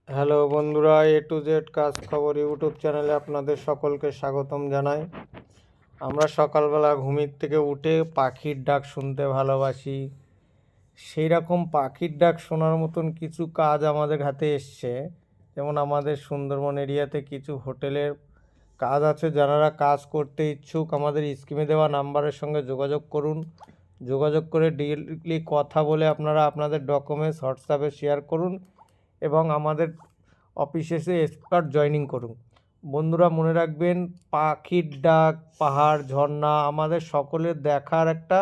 Hello বন্ধুরা, এ to Z কাজ খবর ইউটিউব চ্যানেলে আপনাদের সকলকে স্বাগতম জানাই। আমরা সকালবেলা ঘুমির থেকে উঠে পাখির ডাক শুনতে ভালোবাসি। সেই রকম পাখির ডাক শোনার মতন কিছু কাজ আমাদের হাতে এসছে। যেমন আমাদের সুন্দরবন এরিয়াতে কিছু হোটেলের কাজ আছে। যারা কাজ করতে ইচ্ছুক আমাদের স্ক্রিনে দেওয়া নাম্বারের সঙ্গে যোগাযোগ করুন। যোগাযোগ করে ডিরেক্টলি কথা বলে আপনারা আপনাদের ডকুমেন্টস হোয়াটসঅ্যাপে শেয়ার করুন এবং আমাদের অফিসে এসে এক্সপার্ট জয়েনিং করুন। বন্ধুরা মনে রাখবেন, পাখির ডাক, পাহাড়, ঝর্ণা আমাদের সকলের দেখার একটা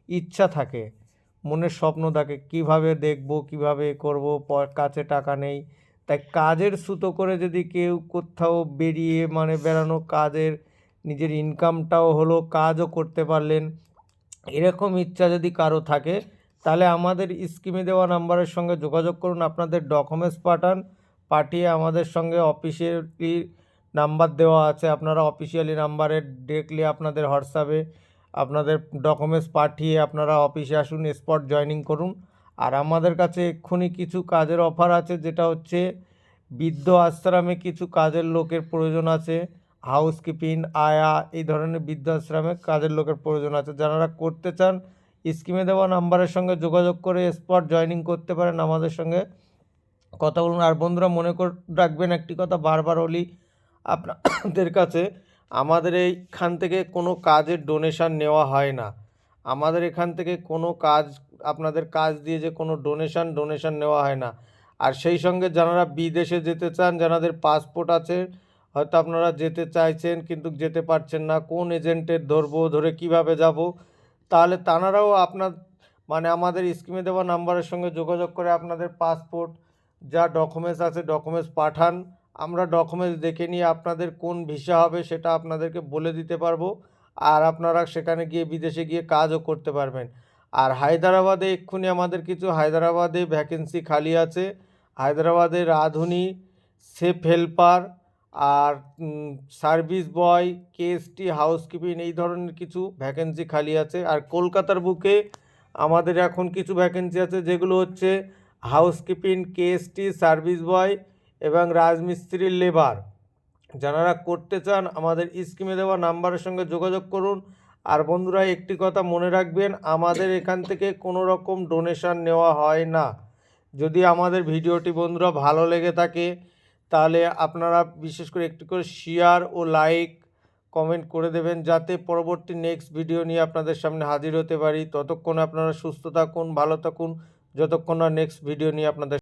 ইচ্ছা থাকে, মনের স্বপ্ন থাকে, কিভাবে দেখব, কিভাবে করব, কাছে টাকা নেই। তাই কাজের সুতো করে যদি কেউ কোথাও বেরিয়ে বেড়ানো, কাজের নিজের ইনকামটাও হলো, কাজও করতে পারলেন, এরকম ইচ্ছা যদি কারো থাকে তাহলে আমাদের স্ক্রিনে দেওয়া নাম্বারের সঙ্গে যোগাযোগ করুন। আপনাদের ডকুমেন্টস পাঠিয়ে আমাদের সঙ্গে অফিসিয়ালি নাম্বার দেওয়া আছে, আপনারা অফিসিয়ালি নাম্বারে ডিরেক্টলি আপনাদের হোয়াটসঅ্যাপে আপনাদের ডকুমেন্টস পাঠিয়ে আপনারা অফিসে আসুন, স্পট জয়েনিং করুন। আর আমাদের কাছে এক্ষুনি কিছু কাজের অফার আছে, যেটা হচ্ছে বৃদ্ধ আশ্রমে কিছু কাজের লোকের প্রয়োজন আছে। হাউসকিপিং, আয়া, এই ধরনের বৃদ্ধাশ্রমে কাজের লোকের প্রয়োজন আছে। যারা করতে চান স্কিমে দেওয়া নাম্বারের সঙ্গে যোগাযোগ করে স্পট জয়েনিং করতে পারেন, আমাদের সঙ্গে কথা বলুন। আর বন্ধুরা মনে রাখবেন একটি কথা বারবার বলি আপনাদের কাছে, আমাদের এইখান থেকে কোনো কাজের ডোনেশান নেওয়া হয় না। আমাদের এখান থেকে কোনো কাজ, আপনাদের কাজ দিয়ে যে কোনো ডোনেশান নেওয়া হয় না। আর সেই সঙ্গে যারা বিদেশে যেতে চান, যাদের পাসপোর্ট আছে, হয়তো আপনারা যেতে চাইছেন কিন্তু যেতে পারছেন না, কোন এজেন্টের ধরবো, ধরে কিভাবে যাব, তাহলে তাঁরাও আপনার আমাদের স্কিমে দেওয়া নাম্বারের সঙ্গে যোগাযোগ করে আপনাদের পাসপোর্ট, যা ডকুমেন্টস আছে ডকুমেন্টস পাঠান। আমরা ডকুমেন্টস দেখে নিয়ে আপনাদের কোন ভিসা হবে সেটা আপনাদেরকে বলে দিতে পারবো, আর আপনারা সেখানে গিয়ে বিদেশে গিয়ে কাজও করতে পারবেন। আর হায়দ্রাবাদে এক্ষুনি আমাদের কিছু হায়দ্রাবাদে ভ্যাকেন্সি খালি আছে। হায়দ্রাবাদে রাঁধুনি, সেফ হেল্পার, আর সার্ভিস বয়, কেএসটি, হাউসকিপিং, এই ধরনের কিছু ভ্যাকেন্সি খালি আছে। আর কলকাতার বুকে আমাদের এখন কিছু ভ্যাকেন্সি আছে, যেগুলো হচ্ছে হাউসকিপিং, কেএসটি, সার্ভিস বয় এবং রাজমিস্ত্রির লেবার। যারা করতে চান আমাদের স্ক্রিনে দেওয়া নাম্বারের সঙ্গে যোগাযোগ করুন। আর বন্ধুরা একটি কথা মনে রাখবেন, আমাদের এখান থেকে কোনো রকম ডোনেশান নেওয়া হয় না। যদি আমাদের ভিডিওটি বন্ধুরা ভালো লেগে থাকে তাহলে আপনারা বিশেষ করে একটু করে শেয়ার ও লাইক কমেন্ট করে দেবেন, যাতে পরবর্তী নেক্সট ভিডিও নিয়ে আপনাদের সামনে হাজির হতে পারি। ততক্ষণ আপনারা সুস্থ থাকুন, ভালো থাকুন, যতক্ষণ না নেক্সট ভিডিও নিয়ে আপনাদের